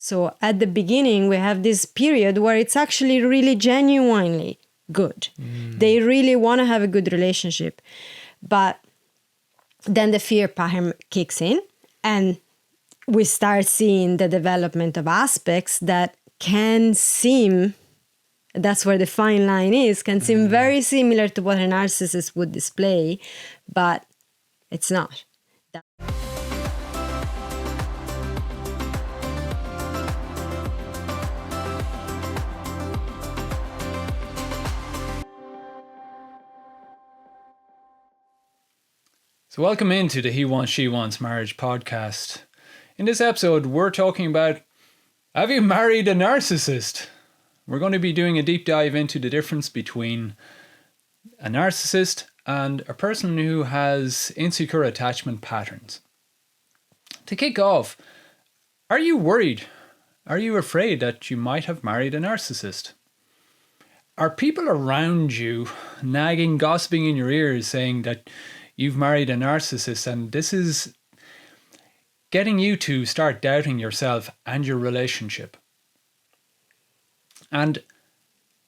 So at the beginning, we have this period where it's actually really genuinely good. They really want to have a good relationship. But then the fear pattern kicks in and we start seeing the development of aspects that can seem, that's where the fine line is, can seem very similar to what a narcissist would display, but it's not. So welcome into the He Wants, She Wants Marriage podcast. In this episode, we're talking about, have you married a narcissist? We're going to be doing a deep dive into the difference between a narcissist and a person who has insecure attachment patterns. To kick off, are you worried? Are you afraid that you might have married a narcissist? Are people around you nagging, gossiping in your ears, saying that you've married a narcissist and this is getting you to start doubting yourself and your relationship? And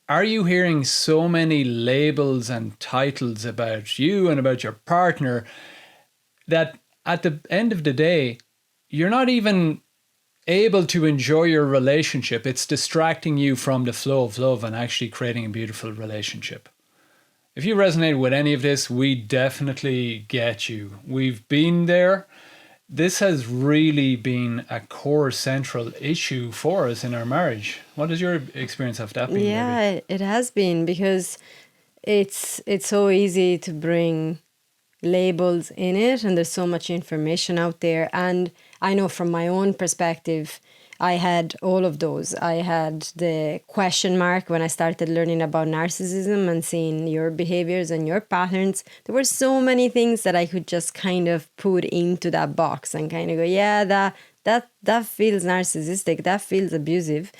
are you hearing so many labels and titles about you and about your partner that at the end of the day, you're not even able to enjoy your relationship? It's distracting you from the flow of love and actually creating a beautiful relationship. If you resonate with any of this, we definitely get you. We've been there. This has really been a core central issue for us in our marriage. What is your experience of that been? Yeah, it has been, because it's so easy to bring labels in it, and there's so much information out there. And I know from my own perspective, I had all of those. I had the question mark when I started learning about narcissism and seeing your behaviors and your patterns. There were so many things that I could just kind of put into that box and kind of go, yeah, that feels narcissistic, that feels abusive.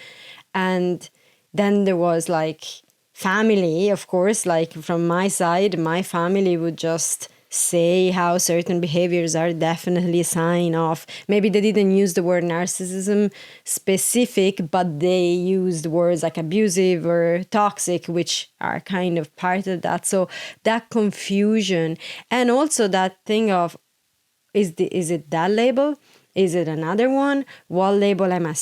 And then there was like family, of course, like from my side, my family would just say how certain behaviors are definitely a sign of, maybe they didn't use the word narcissism specific, but they used words like abusive or toxic, which are kind of part of that. So that confusion, and also that thing of, is it that label? Is it another one? What label am I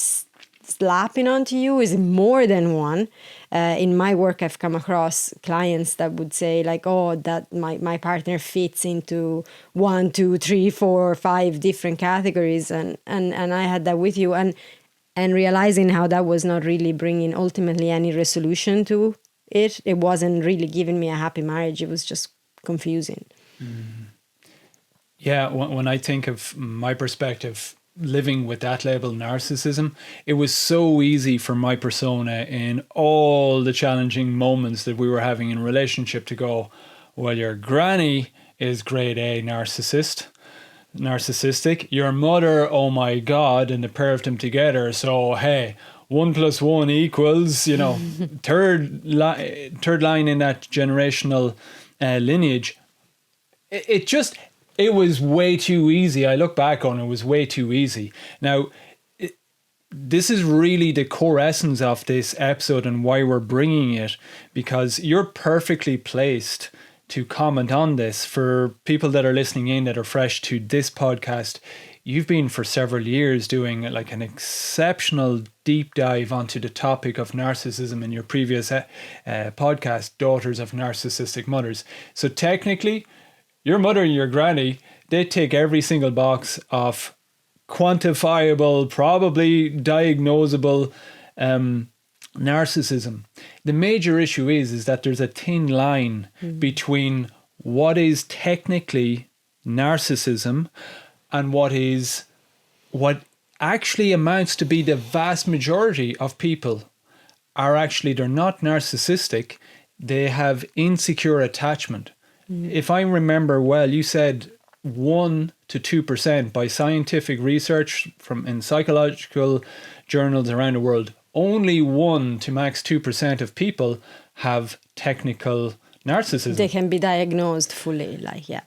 slapping onto you? Is it more than one? In my work, I've come across clients that would say like, oh, that my partner fits into 1, 2, 3, 4, 5 different categories. And I had that with you, and realizing how that was not really bringing ultimately any resolution to it. It wasn't really giving me a happy marriage. It was just confusing. Yeah, when I think of my perspective, living with that label, narcissism, it was so easy for my persona in all the challenging moments that we were having in relationship to go, well, your granny is grade A narcissistic, your mother, oh my God, and the pair of them together, so hey, 1 + 1 equals, third line in that generational lineage. It was way too easy. I look back on it, was way too easy. Now, this is really the core essence of this episode and why we're bringing it, because you're perfectly placed to comment on this. For people that are listening in that are fresh to this podcast, you've been for several years doing like an exceptional deep dive onto the topic of narcissism in your previous podcast, Daughters of Narcissistic Mothers. So technically, your mother and your granny, they tick every single box of quantifiable, probably diagnosable narcissism. The major issue is that there's a thin line between what is technically narcissism and what actually amounts to be the vast majority of people are actually, they're not narcissistic, they have insecure attachment. If I remember well, you said 1 to 2% by scientific research in psychological journals around the world. Only 1 to max 2% of people have technical narcissism. They can be diagnosed fully, yeah.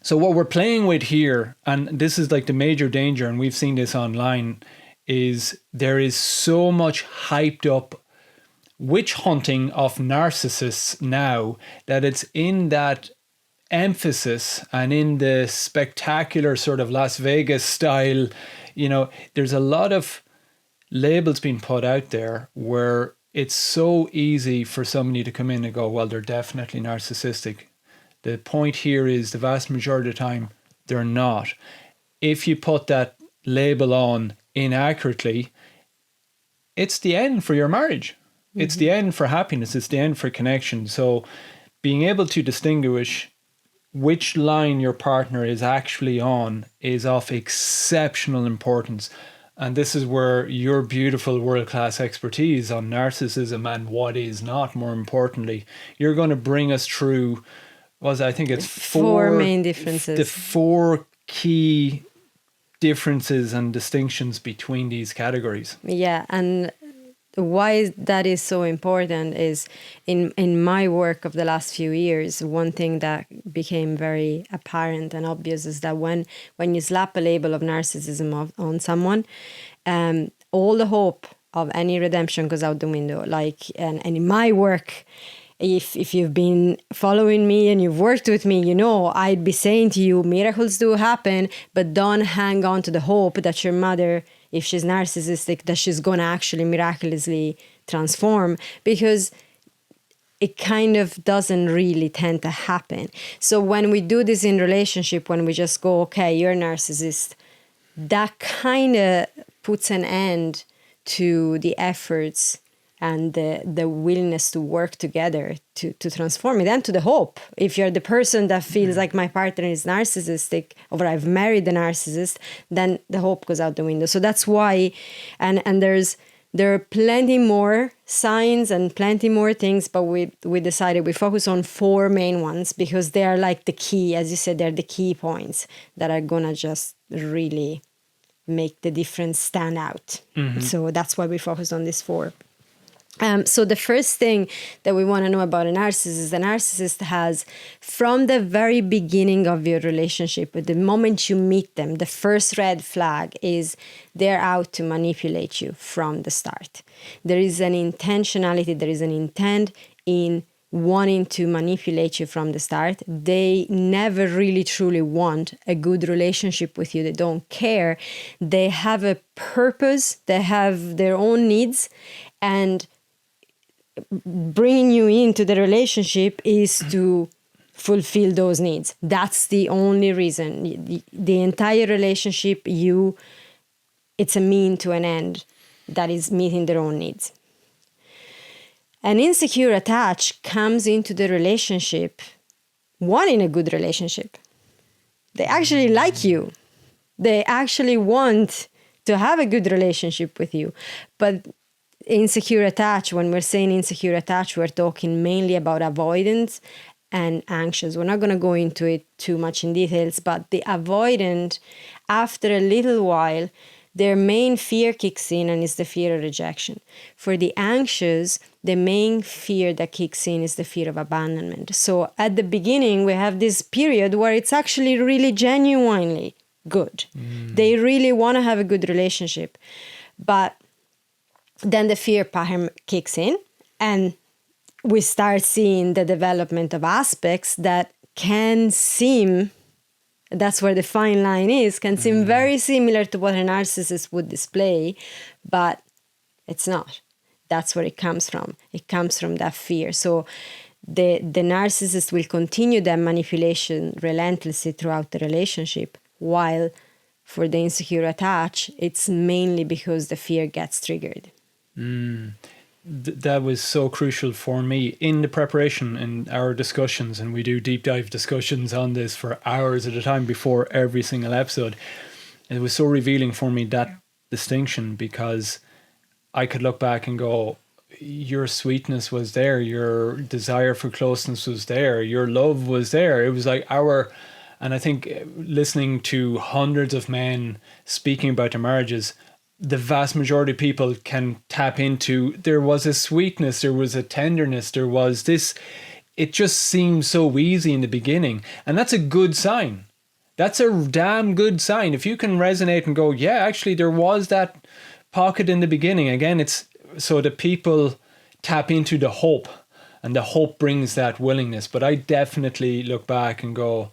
So what we're playing with here, and this is like the major danger, and we've seen this online, is there is so much hyped up witch hunting of narcissists now that it's in that emphasis and in the spectacular sort of Las Vegas style, there's a lot of labels being put out there where it's so easy for somebody to come in and go, well, they're definitely narcissistic. The point here is the vast majority of the time, they're not. If you put that label on inaccurately, it's the end for your marriage. It's the end for happiness. It's the end for connection. So being able to distinguish which line your partner is actually on is of exceptional importance. And this is where your beautiful world-class expertise on narcissism and what is not, more importantly, you're going to bring us through, I think it's four main differences. The 4 key differences and distinctions between these categories. Yeah, and why that is so important is in my work of the last few years, one thing that became very apparent and obvious is that when you slap a label of narcissism on someone, all the hope of any redemption goes out the window. And in my work, if you've been following me and you've worked with me, I'd be saying to you, miracles do happen, but don't hang on to the hope that your mother, if she's narcissistic, that she's going to actually miraculously transform, because it kind of doesn't really tend to happen. So when we do this in relationship, when we just go, okay, you're a narcissist, that kind of puts an end to the efforts and the willingness to work together to transform it, and to the hope. If you're the person that feels like my partner is narcissistic, or I've married a narcissist, then the hope goes out the window. So that's why, and there are plenty more signs and plenty more things, but we decided we focus on 4 main ones because they are like the key, as you said, they're the key points that are gonna just really make the difference stand out. So that's why we focus on these 4. So the first thing that we want to know about a narcissist has, from the very beginning of your relationship, at the moment you meet them, the first red flag is they're out to manipulate you from the start. There is an intentionality, there is an intent in wanting to manipulate you from the start. They never really truly want a good relationship with you. They don't care. They have a purpose. They have their own needs, and bringing you into the relationship is to fulfill those needs. That's the only reason. The entire relationship, it's a mean to an end that is meeting their own needs. An insecure attached comes into the relationship wanting a good relationship. They actually like you. They actually want to have a good relationship with you. But insecure attached, when we're saying insecure attached, we're talking mainly about avoidance and anxious. We're not going to go into it too much in details, but the avoidant, after a little while, their main fear kicks in, and it's the fear of rejection. For the anxious, the main fear that kicks in is the fear of abandonment. So at the beginning, we have this period where it's actually really genuinely good. They really want to have a good relationship. But then the fear pattern kicks in, and we start seeing the development of aspects that can seem, that's where the fine line is, can seem very similar to what a narcissist would display, but it's not. That's where it comes from. It comes from that fear. So the narcissist will continue that manipulation relentlessly throughout the relationship, while for the insecure attached, it's mainly because the fear gets triggered. That was so crucial for me in the preparation in our discussions, and we do deep dive discussions on this for hours at a time before every single episode. It was so revealing for me, that distinction, because I could look back and go, your sweetness was there, your desire for closeness was there, your love was there. It was like and I think listening to hundreds of men speaking about their marriages, the vast majority of people can tap into, there was a sweetness, there was a tenderness, there was this, it just seemed so easy in the beginning. And that's a good sign. That's a damn good sign. If you can resonate and go, yeah, actually there was that pocket in the beginning. Again, it's so that people tap into the hope, and the hope brings that willingness. But I definitely look back and go,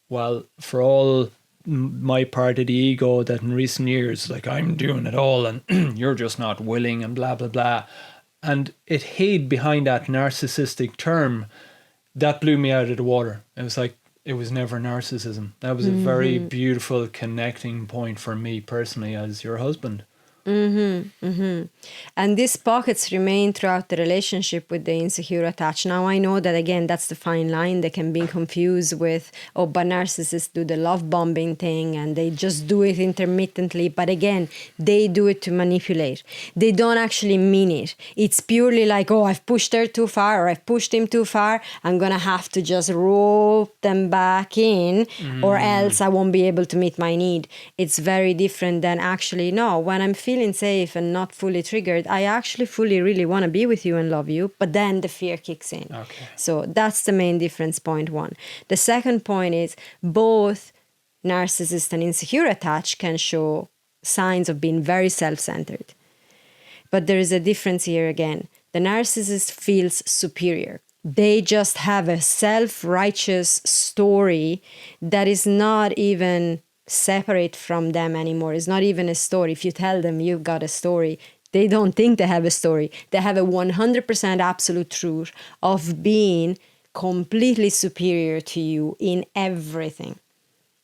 well, for all my part of the ego that in recent years, like, I'm doing it all and you're just not willing and blah, blah, blah. And it hid behind that narcissistic term. That blew me out of the water. It was like, it was never narcissism. That was a very beautiful connecting point for me personally as your husband. And these pockets remain throughout the relationship with the insecure attached. Now, I know that, again, that's the fine line. They can be confused with, oh, but narcissists do the love bombing thing and they just do it intermittently. But again, they do it to manipulate. They don't actually mean it. It's purely like, oh, I've pushed her too far, or I've pushed him too far. I'm going to have to just rope them back in, or else I won't be able to meet my need. It's very different than actually, no, when I'm feeling safe and not fully triggered, I actually fully really want to be with you and love you, but then the fear kicks in. Okay. So that's the main difference, point one. The second point is both narcissist and insecure attached can show signs of being very self-centered. But there is a difference here again. The narcissist feels superior. They just have a self-righteous story that is not even separate from them anymore. It's not even a story. If you tell them you've got a story, they don't think they have a story. They have a 100% absolute truth of being completely superior to you in everything.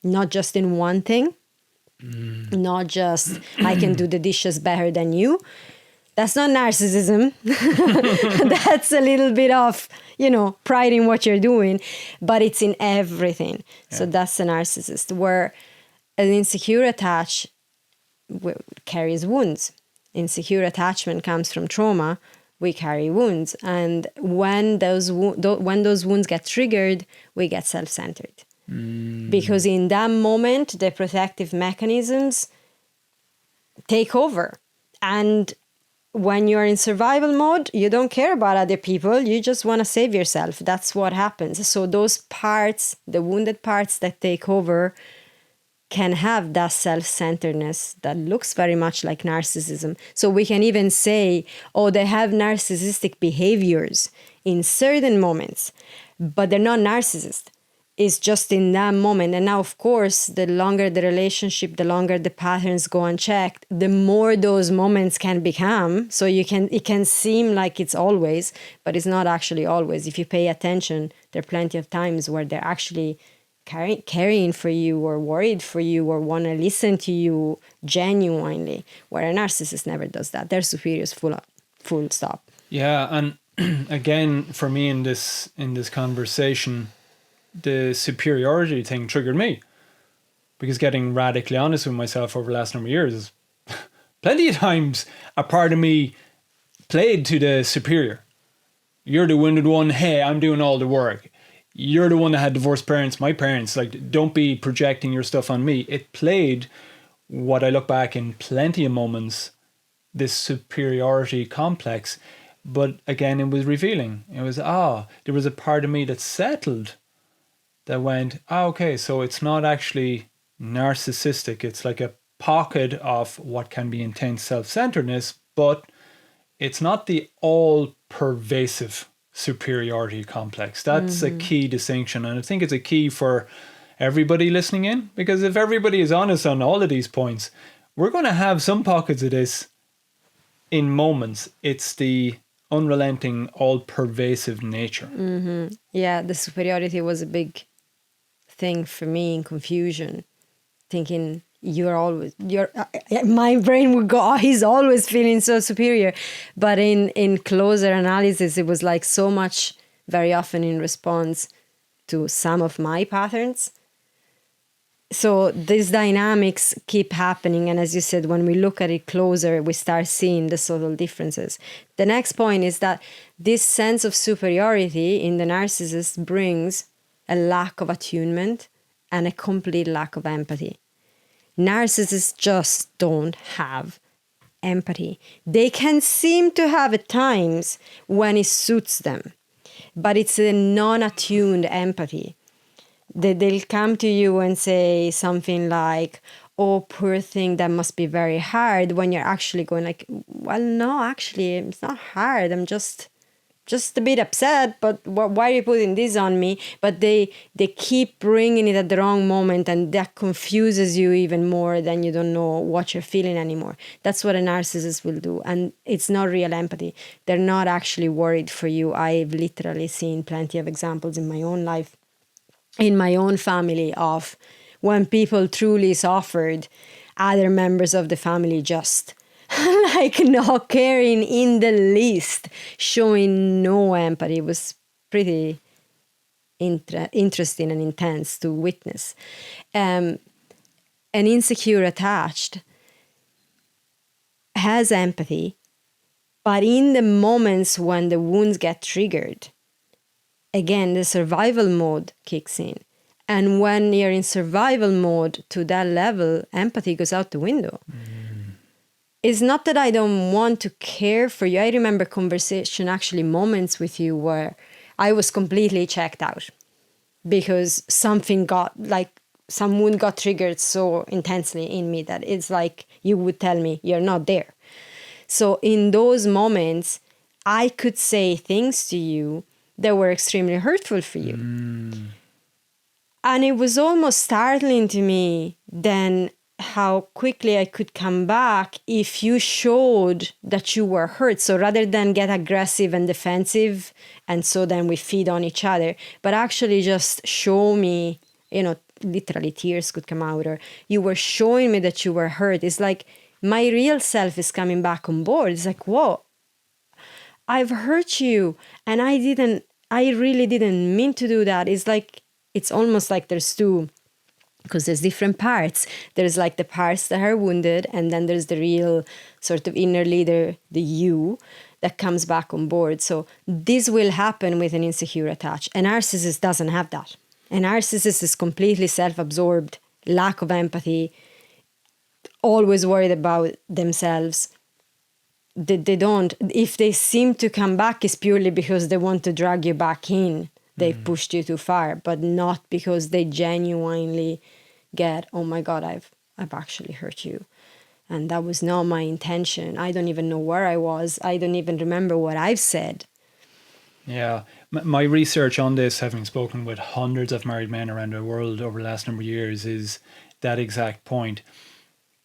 Not just in one thing. Not just, I can do the dishes better than you. That's not narcissism. That's a little bit of, pride in what you're doing, but it's in everything. Yeah. So that's a narcissist, where an insecure attached carries wounds. Insecure attachment comes from trauma. We carry wounds. And when those wounds get triggered, we get self-centered. Because in that moment, the protective mechanisms take over. And when you're in survival mode, you don't care about other people. You just want to save yourself. That's what happens. So those parts, the wounded parts that take over, can have that self-centeredness that looks very much like narcissism. So we can even say, oh, they have narcissistic behaviors in certain moments, but they're not narcissist. It's just in that moment. And now, of course, the longer the relationship, the longer the patterns go unchecked, the more those moments can become. So it can seem like it's always, but it's not actually always. If you pay attention, there are plenty of times where they're actually caring for you or worried for you or want to listen to you genuinely, where a narcissist never does that. They're superiors full stop. Yeah, and again, for me in this conversation, the superiority thing triggered me, because getting radically honest with myself over the last number of years is plenty of times a part of me played to the superior. You're the wounded one. Hey, I'm doing all the work. You're the one that had divorced parents, my parents. Like, don't be projecting your stuff on me. It played, what I look back in plenty of moments, this superiority complex. But again, it was revealing. It was, there was a part of me that settled, that went, okay, so it's not actually narcissistic. It's like a pocket of what can be intense self-centeredness, but it's not the all-pervasive superiority complex. That's a key distinction, and I think it's a key for everybody listening in, because if everybody is honest on all of these points, we're going to have some pockets of this in moments. It's the unrelenting, all-pervasive nature. Yeah, the superiority was a big thing for me in confusion, thinking my brain would go, oh, he's always feeling so superior. But in closer analysis, it was like so much, very often in response to some of my patterns. So these dynamics keep happening. And as you said, when we look at it closer, we start seeing the subtle differences. The next point is that this sense of superiority in the narcissist brings a lack of attunement and a complete lack of empathy. Narcissists just don't have empathy. They can seem to have at times when it suits them, but it's a non-attuned empathy. They'll come to you and say something like, oh, poor thing, that must be very hard, when you're actually going like, well, no, actually, it's not hard. I'm just a bit upset, but why are you putting this on me? But they keep bringing it at the wrong moment, and that confuses you even more. Then you don't know what you're feeling anymore. That's what a narcissist will do. And it's not real empathy. They're not actually worried for you. I've literally seen plenty of examples in my own life, in my own family, of when people truly suffered, other members of the family just like not caring in the least, showing no empathy. It was pretty interesting and intense to witness. An insecure attached has empathy, but in the moments when the wounds get triggered, again, the survival mode kicks in. And when you're in survival mode to that level, empathy goes out the window. It's not that I don't want to care for you. I remember conversation, actually moments with you where I was completely checked out because something got, like, some wound got triggered so intensely in me that it's like you would tell me you're not there. So in those moments, I could say things to you that were extremely hurtful for you. And it was almost startling to me then how quickly I could come back if you showed that you were hurt. So rather than get aggressive and defensive, and so then we feed on each other, but actually just show me, literally tears could come out, or you were showing me that you were hurt. It's like my real self is coming back on board. It's like, whoa, I've hurt you. And I really didn't mean to do that. It's almost like there's two, because there's different parts. There's like the parts that are wounded, and then there's the real sort of inner leader, the you, that comes back on board. So this will happen with an insecure attached. A narcissist doesn't have that. A narcissist is completely self-absorbed, lack of empathy, always worried about themselves. They don't. If they seem to come back, it's purely because they want to drag you back in. They pushed you too far, but not because they genuinely get, oh my God, I've actually hurt you. And that was not my intention. I don't even know where I was. I don't even remember what I've said. Yeah. My research on this, having spoken with hundreds of married men around the world over the last number of years, is that exact point.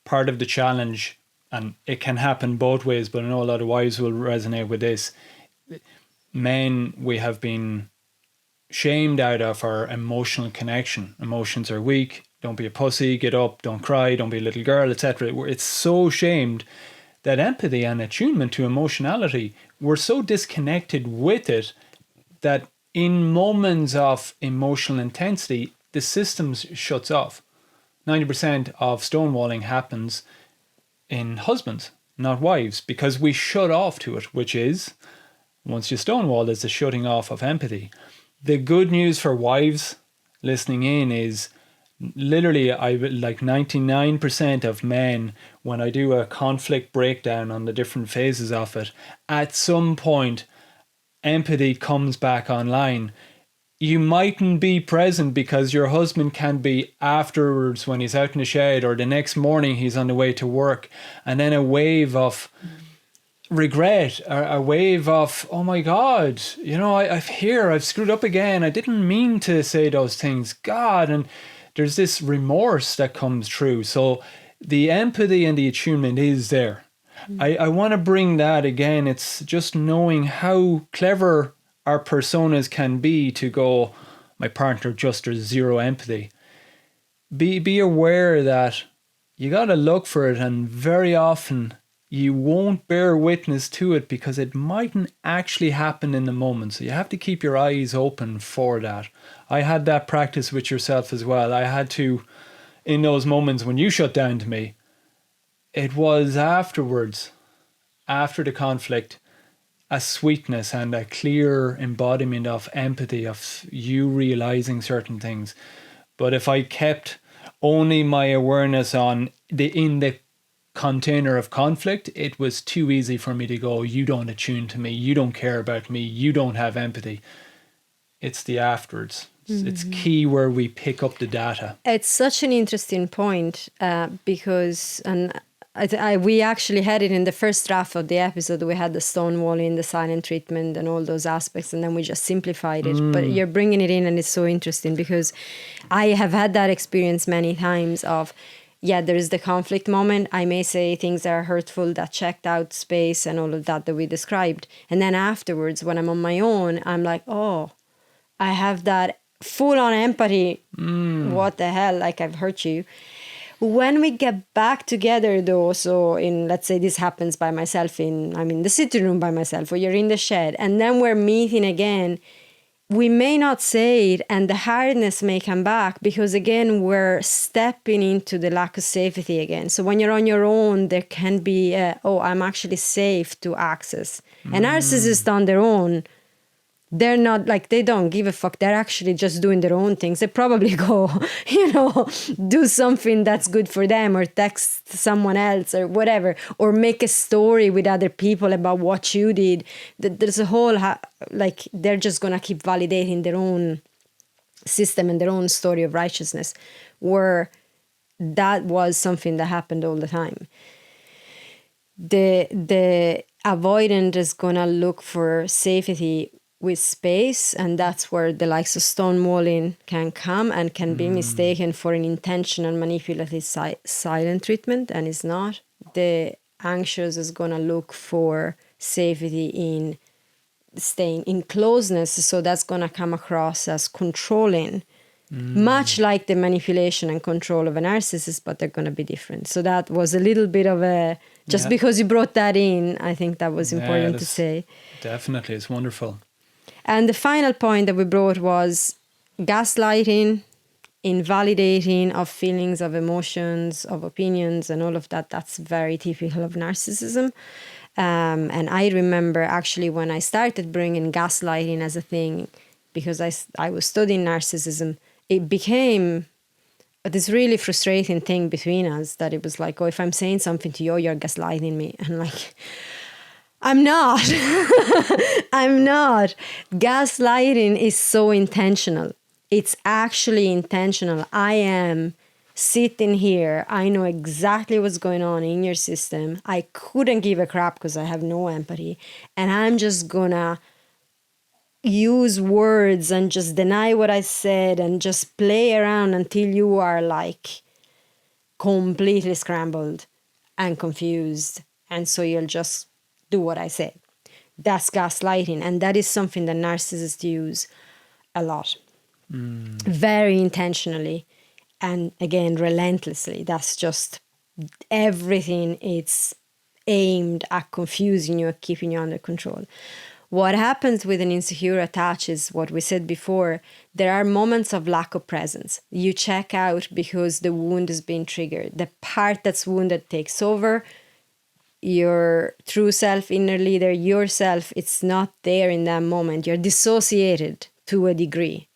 Part of the challenge, and it can happen both ways, but I know a lot of wives will resonate with this. Men, we have been shamed out of our emotional connection. Emotions are weak. Don't be a pussy, get up, don't cry, don't be a little girl, etc. It's so shamed that empathy and attunement to emotionality, we're so disconnected with it that in moments of emotional intensity, the system shuts off. 90% of stonewalling happens in husbands, not wives, because we shut off to it, which is, once you stonewall, is the shutting off of empathy. The good news for wives listening in is literally, I like 99% of men, when I do a conflict breakdown on the different phases of it, at some point, empathy comes back online. You mightn't be present because your husband can be afterwards when he's out in the shed, or the next morning he's on the way to work, and then a wave of regret, a wave of, oh my God, I've screwed up again. I didn't mean to say those things, God. And there's this remorse that comes through. So the empathy and the attunement is there. I want to bring that again. It's just knowing how clever our personas can be to go, my partner just has zero empathy. Be aware that you got to look for it, and very often you won't bear witness to it because it mightn't actually happen in the moment. So you have to keep your eyes open for that. I had that practice with yourself as well. I had to, in those moments when you shut down to me, it was afterwards, after the conflict, a sweetness and a clear embodiment of empathy, of you realizing certain things. But if I kept only my awareness in the container of conflict, it was too easy for me to go, you don't attune to me, you don't care about me, you don't have empathy. It's the afterwards. It's key where we pick up the data. It's such an interesting point because, and we actually had it in the first draft of the episode. We had the stonewalling, the silent treatment, and all those aspects, and then we just simplified it. But you're bringing it in, and it's so interesting because I have had that experience many times of, yeah, there is the conflict moment. I may say things that are hurtful, that checked out space and all of that we described. And then afterwards, when I'm on my own, I'm like, oh, I have that full-on empathy. What the hell? Like, I've hurt you. When we get back together, though, so let's say this happens by myself I'm in the sitting room by myself, or you're in the shed, and then we're meeting again, we may not say it, and the hardness may come back because, again, we're stepping into the lack of safety again. So when you're on your own, there can be, I'm actually safe to access. And narcissists on their own, they're not like, they don't give a fuck. They're actually just doing their own things. They probably go, do something that's good for them, or text someone else or whatever, or make a story with other people about what you did. There's a whole, they're just going to keep validating their own system and their own story of righteousness, where that was something that happened all the time. The avoidant is going to look for safety with space, and that's where the likes of stonewalling can come and can be mistaken for an intentional manipulative silent treatment, and is not. The anxious is going to look for safety in staying in closeness, so that's going to come across as controlling, much like the manipulation and control of a narcissist, but they're going to be different. So that was a little bit of a, because you brought that in, I think that was important to say. Definitely, it's wonderful. And the final point that we brought was gaslighting, invalidating of feelings, of emotions, of opinions, and all of that. That's very typical of narcissism. And I remember actually when I started bringing gaslighting as a thing, because I was studying narcissism, it became this really frustrating thing between us, that it was like, oh, if I'm saying something to you, you're gaslighting me. And like, I'm not. I'm not. Gaslighting is so intentional. It's actually intentional. I am sitting here. I know exactly what's going on in your system. I couldn't give a crap because I have no empathy. And I'm just gonna use words and just deny what I said and just play around until you are like completely scrambled and confused. And so you'll just do what I say. That's gaslighting. And that is something that narcissists use a lot. Very intentionally. And again, relentlessly. That's just everything. It's aimed at confusing you, keeping you under control. What happens with an insecure attach is what we said before. There are moments of lack of presence. You check out because the wound is being triggered. The part that's wounded takes over. Your true self, inner leader, yourself, it's not there in that moment. You're dissociated to a degree.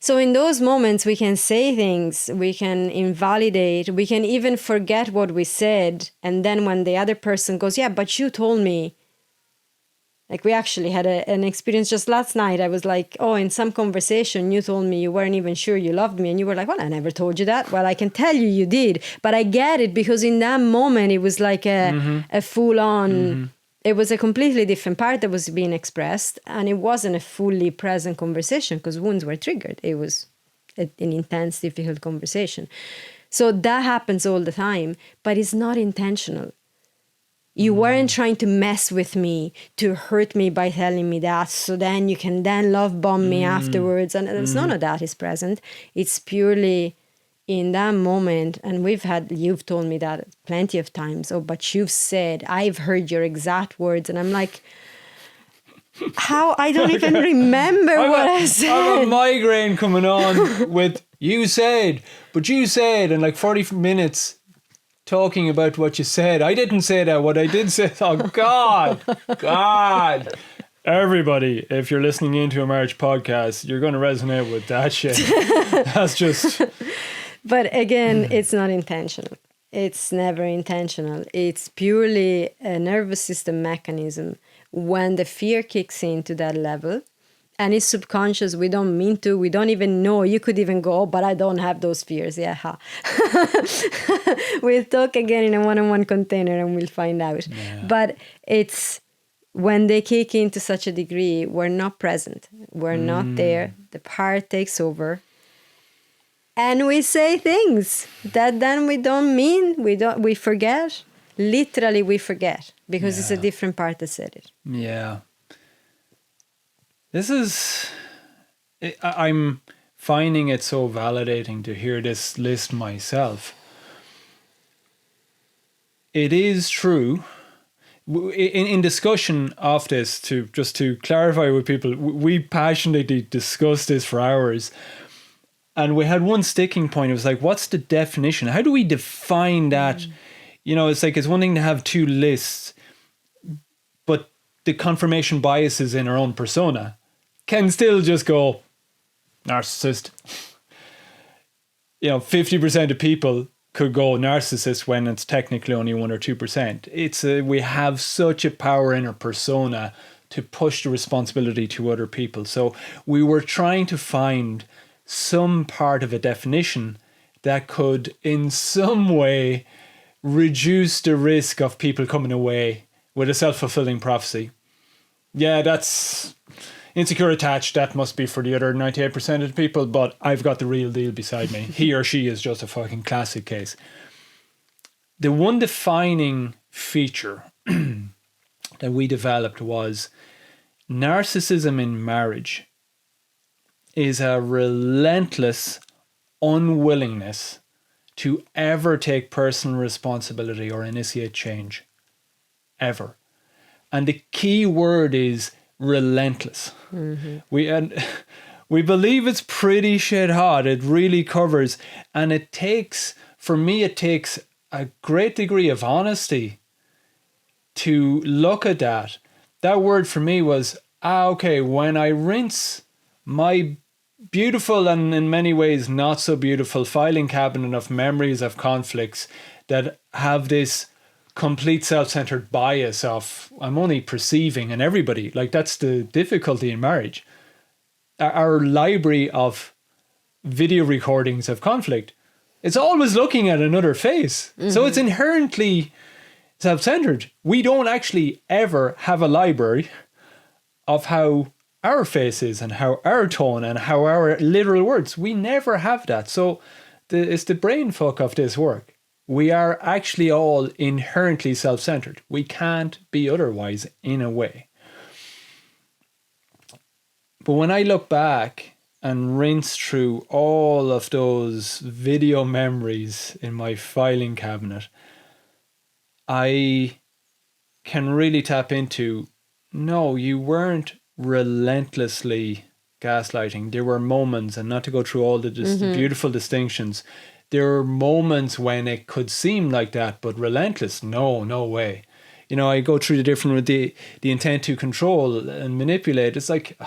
So in those moments, we can say things, we can invalidate, we can even forget what we said. And then when the other person goes, yeah, but you told me. Like, we actually had an experience just last night. I was like, oh, in some conversation, you told me you weren't even sure you loved me. And you were like, well, I never told you that. Well, I can tell you you did. But I get it, because in that moment, it was like a full-on, it was a completely different part that was being expressed. And it wasn't a fully present conversation because wounds were triggered. It was an intense, difficult conversation. So that happens all the time, but it's not intentional. You weren't trying to mess with me, to hurt me by telling me that, so then you can then love bomb me afterwards. And there's none of that is present. It's purely in that moment. And you've told me that plenty of times. Oh, but you've said, I've heard your exact words. And I'm like, how? I don't even remember what I said. I have a migraine coming on with you said, but you said, and like 40 minutes talking about what you said. I didn't say that. What I did say. Oh, God. Everybody, if you're listening into a marriage podcast, you're going to resonate with that shit. That's just... But again, it's not intentional. It's never intentional. It's purely a nervous system mechanism. When the fear kicks in to that level, and it's subconscious. We don't mean to. We don't even know. You could even go, oh, but I don't have those fears. Yeah. We'll talk again in a one-on-one container and we'll find out. Yeah. But it's when they kick into such a degree, we're not present. We're not there. The part takes over. And we say things that then we don't mean. We forget. Literally, we forget because it's a different part that said it. Yeah. I'm finding it so validating to hear this list myself. It is true. In discussion of this, to clarify with people, we passionately discussed this for hours. And we had one sticking point. It was like, what's the definition? How do we define that? You know, it's like, it's one thing to have two lists, but the confirmation biases in our own persona can still just go, narcissist. 50% of people could go narcissist when it's technically only 1 or 2%. We have such a power in our persona to push the responsibility to other people. So we were trying to find some part of a definition that could in some way reduce the risk of people coming away with a self-fulfilling prophecy. Yeah, that's insecure attached. That must be for the other 98% of the people, but I've got the real deal beside me. He or she is just a fucking classic case. The one defining feature that we developed was narcissism in marriage is a relentless unwillingness to ever take personal responsibility or initiate change. Ever. And the key word is relentless. We believe it's pretty shit hot. It really covers. And it takes a great degree of honesty to look at that. That word for me was, okay, when I rinse my beautiful and in many ways not so beautiful filing cabinet of memories of conflicts that have this complete self-centered bias of I'm only perceiving and everybody, like that's the difficulty in marriage. Our library of video recordings of conflict, it's always looking at another face. So it's inherently self-centered. We don't actually ever have a library of how our face is and how our tone and how our literal words. We never have that. So it's the brain fuck of this work. We are actually all inherently self-centered. We can't be otherwise in a way. But when I look back and rinse through all of those video memories in my filing cabinet, I can really tap into, no, you weren't relentlessly gaslighting. There were moments, and not to go through all the beautiful distinctions, there were moments when it could seem like that, but relentless, no way. I go through the different with the intent to control and manipulate. It's like,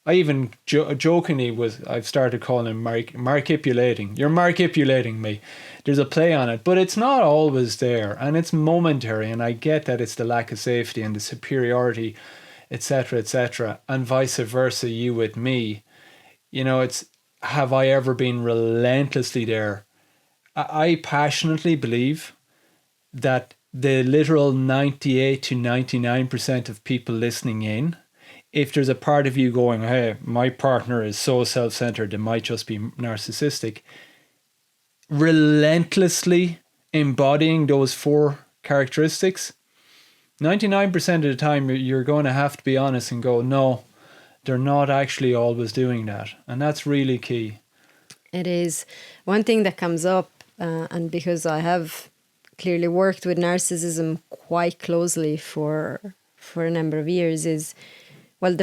I even jokingly I've started calling him markipulating. You're markipulating me. There's a play on it, but it's not always there, and it's momentary. And I get that it's the lack of safety and the superiority, etc., and vice versa. You with me, it's, have I ever been relentlessly there? I passionately believe that the literal 98 to 99% of people listening in, if there's a part of you going, hey, my partner is so self-centered, it might just be narcissistic, relentlessly embodying those 4 characteristics, 99% of the time you're going to have to be honest and go, no, they're not actually always doing that. And that's really key. It is. One thing that comes up, and because I have clearly worked with narcissism quite closely for a number of years, is, well,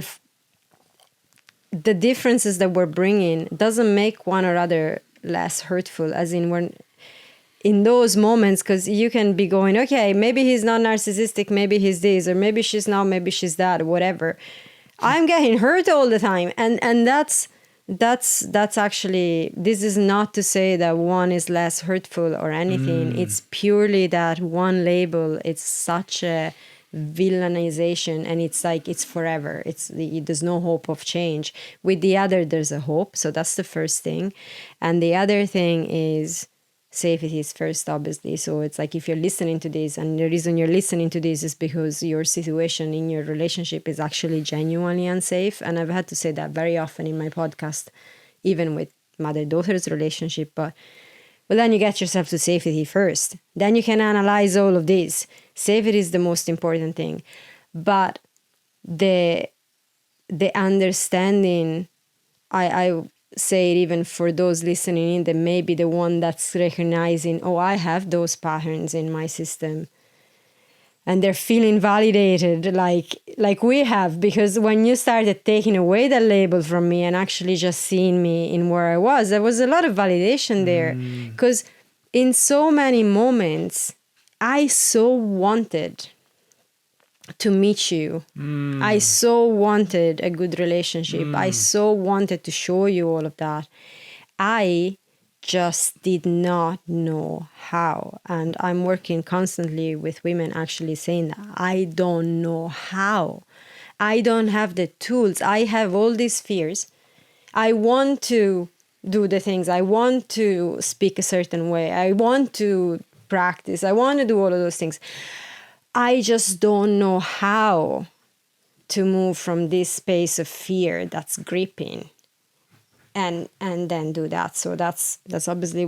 the differences that we're bringing doesn't make one or other less hurtful, as in we're in those moments, because you can be going, okay, maybe he's not narcissistic, maybe he's this, or maybe she's not, maybe she's that, whatever. I'm getting hurt all the time, and that's actually, this is not to say that one is less hurtful or anything. It's purely that one label, it's such a villainization, and it's like it's forever. There's no hope of change. With the other, there's a hope. So that's the first thing. And the other thing is safety is first, obviously. So it's like if you're listening to this, and the reason you're listening to this is because your situation in your relationship is actually genuinely unsafe. And I've had to say that very often in my podcast, even with mother-daughter's relationship. But well, then you get yourself to safety first. Then you can analyze all of this. Safety is the most important thing. But the understanding, I say it even for those listening in, that maybe the one that's recognizing, oh, I have those patterns in my system. And they're feeling validated like we have. Because when you started taking away that label from me and actually just seeing me in where I was, there was a lot of validation there. Because in so many moments, I so wanted to meet you. I so wanted a good relationship. I so wanted to show you all of that. I just did not know how. And I'm working constantly with women actually saying that I don't know how. I don't have the tools. I have all these fears. I want to do the things. I want to speak a certain way. I want to practice. I want to do all of those things. I just don't know how to move from this space of fear that's gripping and then do that. So that's obviously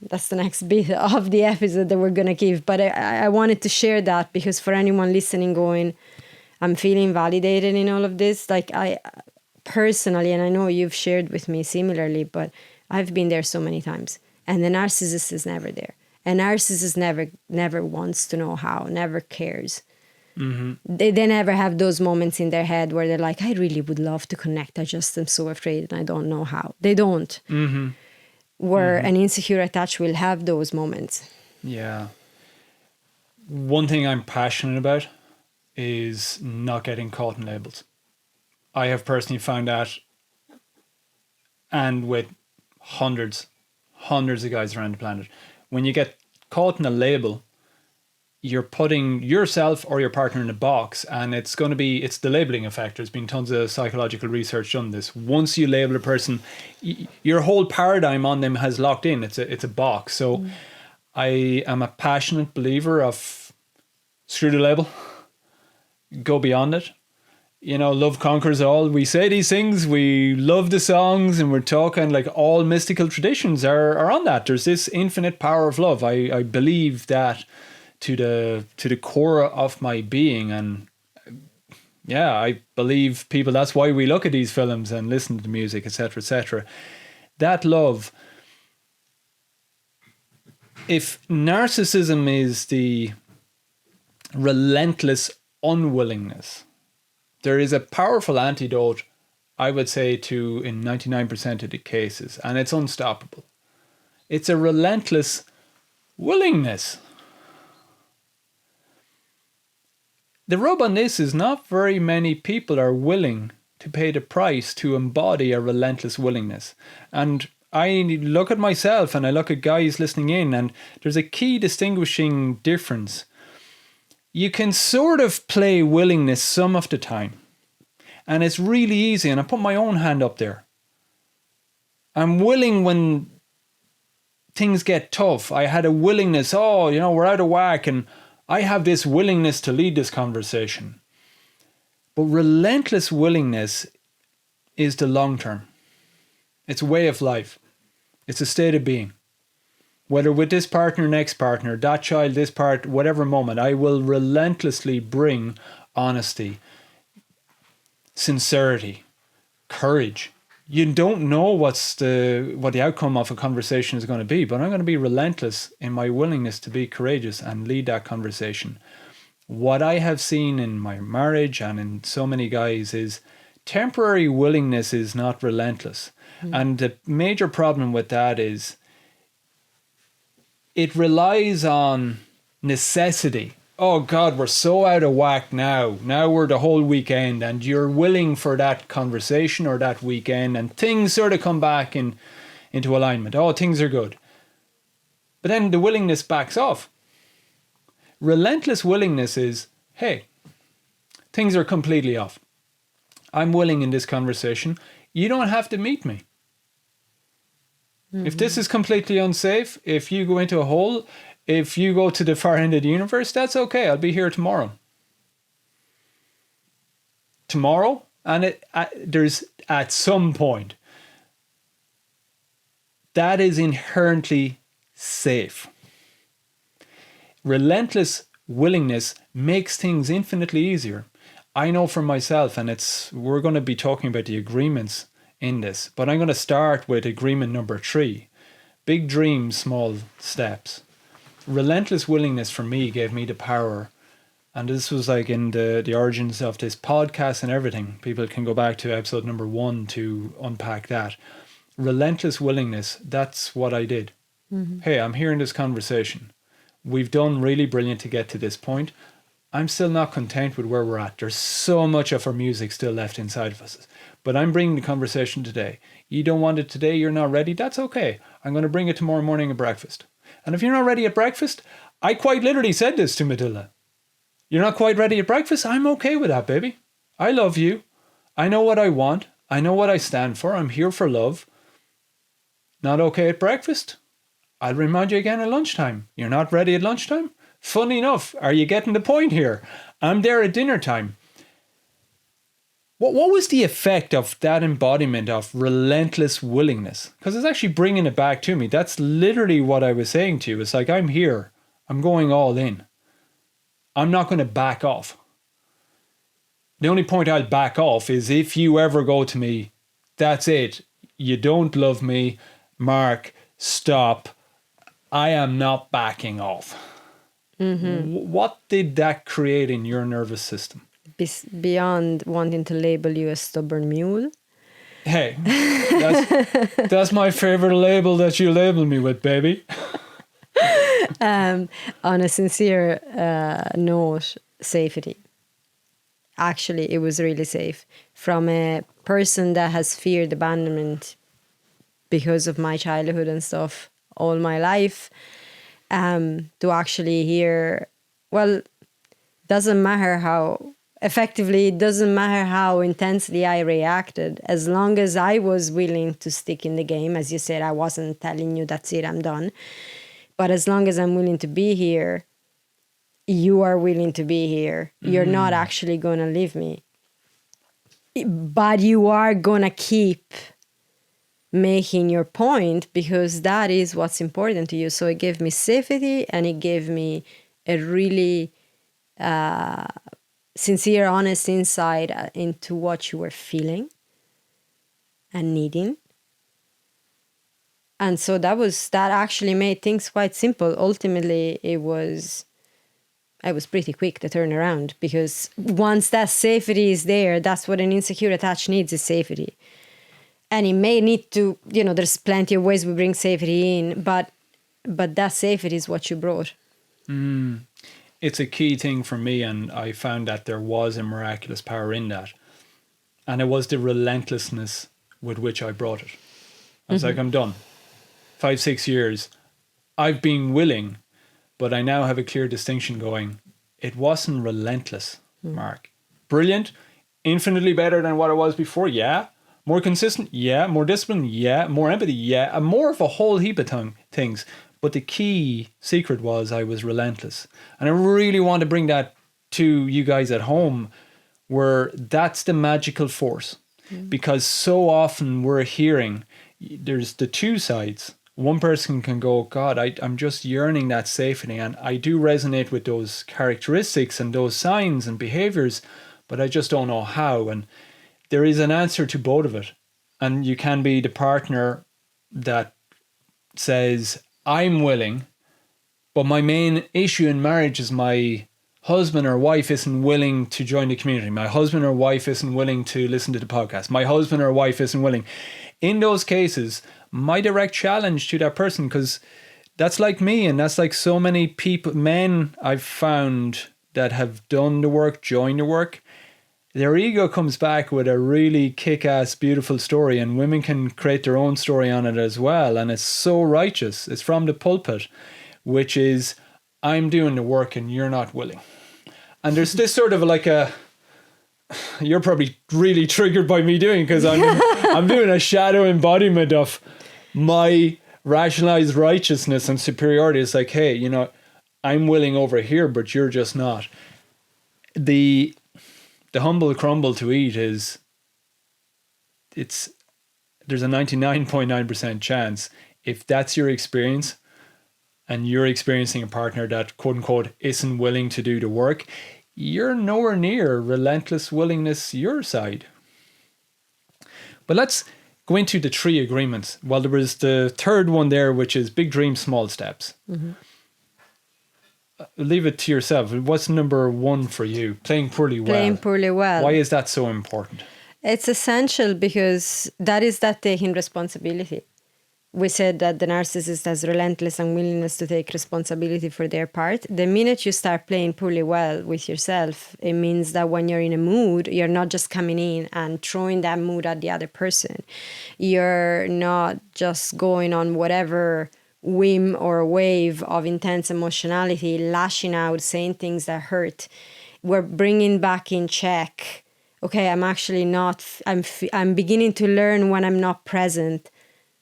that's the next bit of the episode that we're going to give. But I wanted to share that because for anyone listening going, I'm feeling validated in all of this. Like I personally, and I know you've shared with me similarly, but I've been there so many times. And the narcissist is never there. A narcissist never wants to know how, never cares. They never have those moments in their head where they're like, I really would love to connect. I just am so afraid and I don't know how. They don't. Where an insecure attached will have those moments. Yeah. One thing I'm passionate about is not getting caught in labels. I have personally found that, and with hundreds of guys around the planet, when you get caught in a label, you're putting yourself or your partner in a box, and it's the labeling effect. There's been tons of psychological research on this. Once you label a person, your whole paradigm on them has locked in. It's a box. So I am a passionate believer of screw the label, go beyond it. You know, love conquers all. We say these things, we love the songs, and we're talking like all mystical traditions are on that. There's this infinite power of love. I believe that to the core of my being. And yeah, I believe people, that's why we look at these films and listen to the music, etc., etc. That love. If narcissism is the relentless unwillingness, there is a powerful antidote, I would say, in 99% of the cases, and it's unstoppable. It's a relentless willingness. The rub on this is not very many people are willing to pay the price to embody a relentless willingness. And I look at myself and I look at guys listening in, and there's a key distinguishing difference. You can sort of play willingness some of the time. And it's really easy. And I put my own hand up there. I'm willing when things get tough. I had a willingness, we're out of whack. And I have this willingness to lead this conversation. But relentless willingness is the long term. It's a way of life. It's a state of being. Whether with this partner, next partner, that child, this part, whatever moment, I will relentlessly bring honesty, sincerity, courage. You don't know what the outcome of a conversation is going to be, but I'm going to be relentless in my willingness to be courageous and lead that conversation. What I have seen in my marriage and in so many guys is temporary willingness is not relentless. And the major problem with that is it relies on necessity. Oh God, we're so out of whack now. Now we're the whole weekend, and you're willing for that conversation or that weekend, and things sort of come back into alignment. Oh, things are good. But then the willingness backs off. Relentless willingness is, hey, things are completely off. I'm willing in this conversation. You don't have to meet me. If this is completely unsafe, if you go into a hole, if you go to the far end of the universe, that's okay. I'll be here tomorrow. Tomorrow, and there's at some point, that is inherently safe. Relentless willingness makes things infinitely easier. I know for myself, and we're going to be talking about the agreements in this, but I'm going to start with agreement number 3. Big dreams, small steps. Relentless willingness for me gave me the power, and this was like in the origins of this podcast and everything. People can go back to episode number 1 to unpack that. Relentless willingness, that's what I did. Hey, I'm here in this conversation. We've done really brilliant to get to this point. I'm still not content with where we're at. There's so much of our music still left inside of us. But I'm bringing the conversation today. You don't want it today, you're not ready, that's okay. I'm going to bring it tomorrow morning at breakfast. And if you're not ready at breakfast, I quite literally said this to Matilda. You're not quite ready at breakfast? I'm okay with that, baby. I love you. I know what I want. I know what I stand for. I'm here for love. Not okay at breakfast? I'll remind you again at lunchtime. You're not ready at lunchtime? Funny enough, are you getting the point here? I'm there at dinner time. What was the effect of that embodiment of relentless willingness? Because it's actually bringing it back to me. That's literally what I was saying to you. It's like, I'm here. I'm going all in. I'm not going to back off. The only point I'll back off is if you ever go to me, that's it. You don't love me. Mark, stop. I am not backing off. What did that create in your nervous system? Beyond wanting to label you a stubborn mule. Hey, that's my favorite label that you label me with, baby. On a sincere note, safety. Actually, it was really safe. From a person that has feared abandonment because of my childhood and stuff all my life, to actually hear, well, doesn't matter how effectively, it doesn't matter how intensely I reacted, as long as I was willing to stick in the game. As you said, I wasn't telling you, that's it, I'm done. But as long as I'm willing to be here, you are willing to be here. You're not actually going to leave me. But you are going to keep making your point because that is what's important to you. So it gave me safety, and it gave me a really sincere, honest insight into what you were feeling and needing. And so that actually made things quite simple. Ultimately, I was pretty quick to turn around, because once that safety is there, that's what an insecure attached needs, is safety. And it may need to, there's plenty of ways we bring safety in, but that safety is what you brought. It's a key thing for me, and I found that there was a miraculous power in that. And it was the relentlessness with which I brought it. I was like, I'm done. 5-6 years. I've been willing, but I now have a clear distinction going. It wasn't relentless, Mark. Brilliant. Infinitely better than what it was before. Yeah. More consistent. Yeah. More discipline. Yeah. More empathy. Yeah. And more of a whole heap of things. But the key secret was I was relentless. And I really want to bring that to you guys at home, where that's the magical force. Because so often we're hearing, there's the two sides. One person can go, God, I'm just yearning that safety. And I do resonate with those characteristics and those signs and behaviors, but I just don't know how. And there is an answer to both of it. And you can be the partner that says, I'm willing, but my main issue in marriage is my husband or wife isn't willing to join the community. My husband or wife isn't willing to listen to the podcast. My husband or wife isn't willing. In those cases, my direct challenge to that person, because that's like me, and that's like so many people, men I've found that have done the work, joined the work, their ego comes back with a really kick-ass, beautiful story, and women can create their own story on it as well. And it's so righteous. It's from the pulpit, which is, I'm doing the work and you're not willing. And there's this sort of like a you're probably really triggered by me doing, because I'm doing a shadow embodiment of my rationalized righteousness and superiority. It's like, hey, you know, I'm willing over here, but you're just not. The humble crumble to eat is, there's a 99.9% chance, if that's your experience and you're experiencing a partner that quote unquote isn't willing to do the work, you're nowhere near relentless willingness your side. But let's go into the 3 agreements. Well, there was the third one there, which is big dreams, small steps. Mm-hmm. Leave it to yourself. What's number 1 for you? Playing poorly well. Playing poorly well. Why is that so important? It's essential because that is that taking responsibility. We said that the narcissist has relentless unwillingness to take responsibility for their part. The minute you start playing poorly well with yourself, it means that when you're in a mood, you're not just coming in and throwing that mood at the other person. You're not just going on whatever whim or wave of intense emotionality, lashing out, saying things that hurt. We're bringing back in check. Okay, I'm actually not, I'm beginning to learn when I'm not present.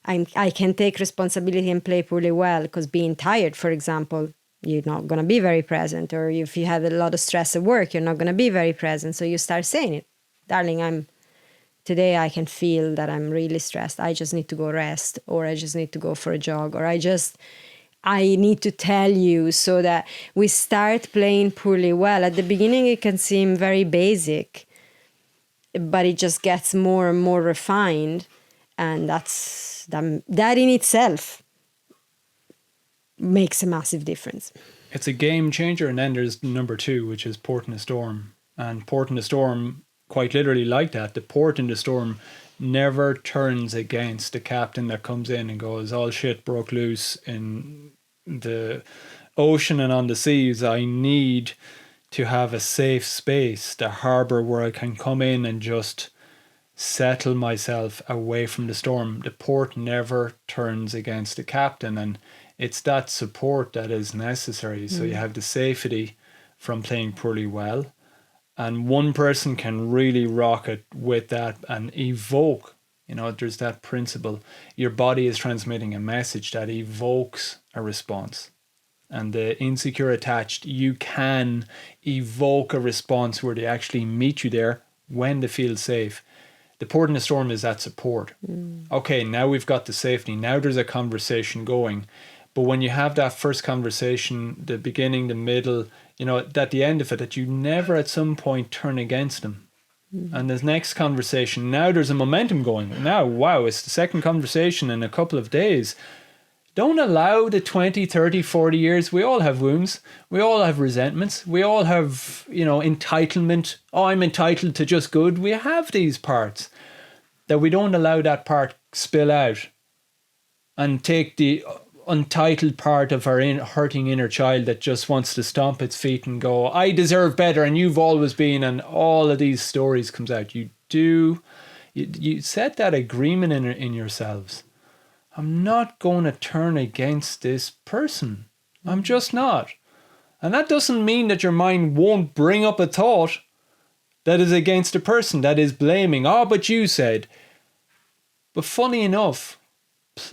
I can take responsibility and play poorly well, because being tired, for example, you're not going to be very present. Or if you have a lot of stress at work, you're not going to be very present. So you start saying it. Darling, today I can feel that I'm really stressed. I just need to go rest, or I just need to go for a jog, or I need to tell you, so that we start playing poorly well. At the beginning, it can seem very basic, but it just gets more and more refined. And that in itself makes a massive difference. It's a game changer. And then there's number 2, which is port in a storm. And port in a storm, quite literally like that. The port in the storm never turns against the captain that comes in and goes, all shit broke loose in the ocean and on the seas. I need to have a safe space, the harbour where I can come in and just settle myself away from the storm. The port never turns against the captain, and it's that support that is necessary. So you have the safety from playing poorly well, and one person can really rock it with that and evoke, you know, there's that principle. Your body is transmitting a message that evokes a response. And the insecure attached, you can evoke a response where they actually meet you there when they feel safe. The port in the storm is that support. Okay, now we've got the safety. Now there's a conversation going. But when you have that first conversation, the beginning, the middle, you know, at the end of it, that you never at some point turn against them. And the next conversation, now there's a momentum going. Now, wow, it's the second conversation in a couple of days. Don't allow the 20, 30, 40 years. We all have wounds. We all have resentments. We all have, you know, entitlement. Oh, I'm entitled to just good. We have these parts. That we don't allow that part spill out and take the untitled part of our hurting inner child that just wants to stomp its feet and go, I deserve better and you've always been, and all of these stories comes out. You set that agreement in yourselves. I'm not going to turn against this person. I'm just not. And that doesn't mean that your mind won't bring up a thought that is against a person, that is blaming. Oh, but you said. But funny enough,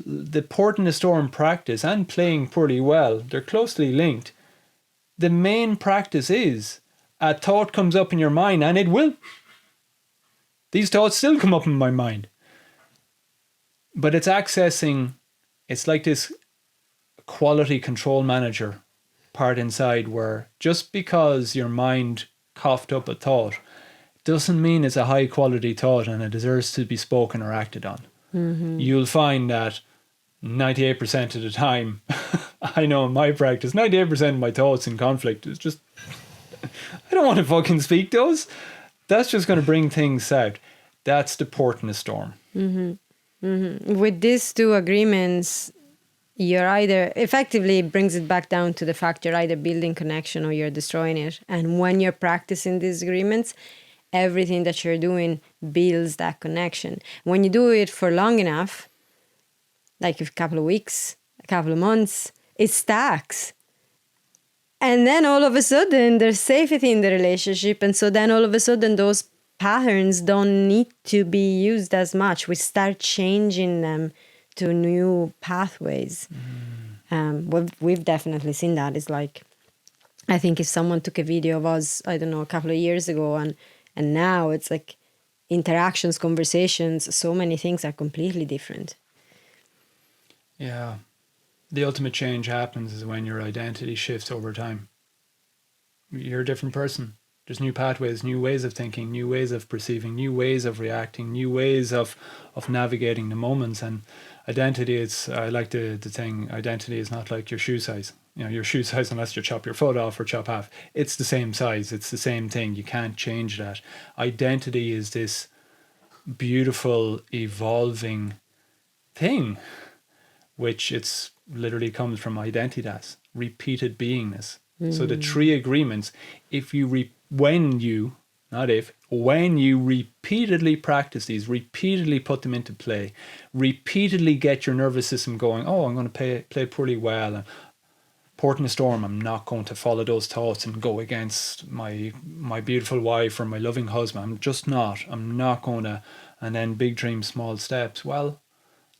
the port in the storm practice and playing poorly well, they're closely linked. The main practice is a thought comes up in your mind, and it will. These thoughts still come up in my mind. But it's accessing, it's like this quality control manager part inside, where just because your mind coughed up a thought doesn't mean it's a high quality thought and it deserves to be spoken or acted on. You'll find that 98% of the time, I know in my practice, 98% of my thoughts in conflict is just, I don't want to fucking speak those. That's just going to bring things south. That's the port in the storm. With these 2 agreements, you're either, effectively brings it back down to the fact you're either building connection or you're destroying it. And when you're practicing these agreements, everything that you're doing builds that connection. When you do it for long enough, like a couple of weeks, a couple of months, it stacks. And then all of a sudden there's safety in the relationship. And so then all of a sudden those patterns don't need to be used as much. We start changing them to new pathways. We've definitely seen that. It's like, I think if someone took a video of us, I don't know, a couple of years ago, and now it's like interactions, conversations, so many things are completely different. Yeah. The ultimate change happens is when your identity shifts over time. You're a different person. There's new pathways, new ways of thinking, new ways of perceiving, new ways of reacting, new ways of navigating the moments. And identity is, I like the thing, identity is not like your shoe size. You know, your shoe size, unless you chop your foot off or chop half, it's the same size. It's the same thing. You can't change that. Identity is this beautiful, evolving thing, which it's literally comes from identitas, repeated beingness. So the 3 agreements, when you repeatedly practice these, repeatedly put them into play, repeatedly get your nervous system going, oh, I'm going to play poorly well, and port in a storm, I'm not going to follow those thoughts and go against my beautiful wife or my loving husband. I'm not going to, and then big dreams, small steps. Well,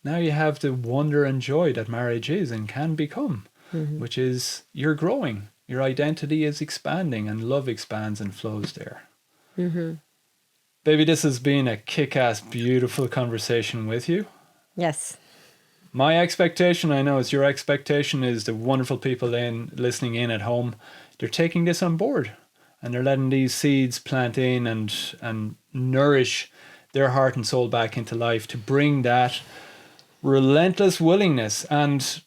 now you have the wonder and joy that marriage is and can become, which is you're growing. Your identity is expanding and love expands and flows there. Baby, this has been a kick-ass, beautiful conversation with you. Yes. My expectation, I know it's your expectation, is the wonderful people listening in at home, they're taking this on board and they're letting these seeds plant in and nourish their heart and soul back into life to bring that relentless willingness. And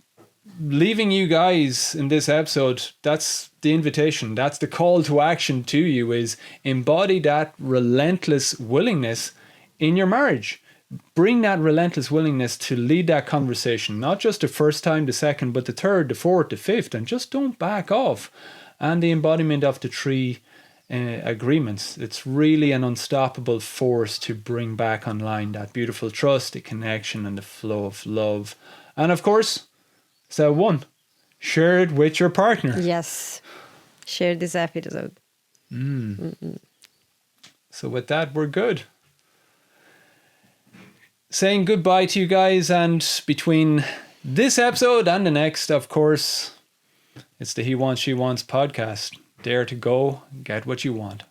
leaving you guys in this episode, that's the invitation, that's the call to action to you, is embody that relentless willingness in your marriage. Bring that relentless willingness to lead that conversation, not just the first time, the second, but the third, the fourth, the fifth, and just don't back off. And the embodiment of the 3 agreements. It's really an unstoppable force to bring back online that beautiful trust, the connection, and the flow of love. And of course, step 1, share it with your partner. Yes. Share this episode. So with that, we're good. Saying goodbye to you guys, and between this episode and the next, of course, it's the He Wants, She Wants podcast. Dare to go, get what you want.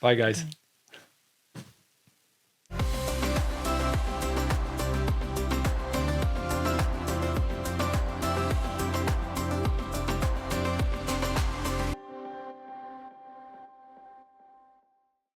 Bye, guys.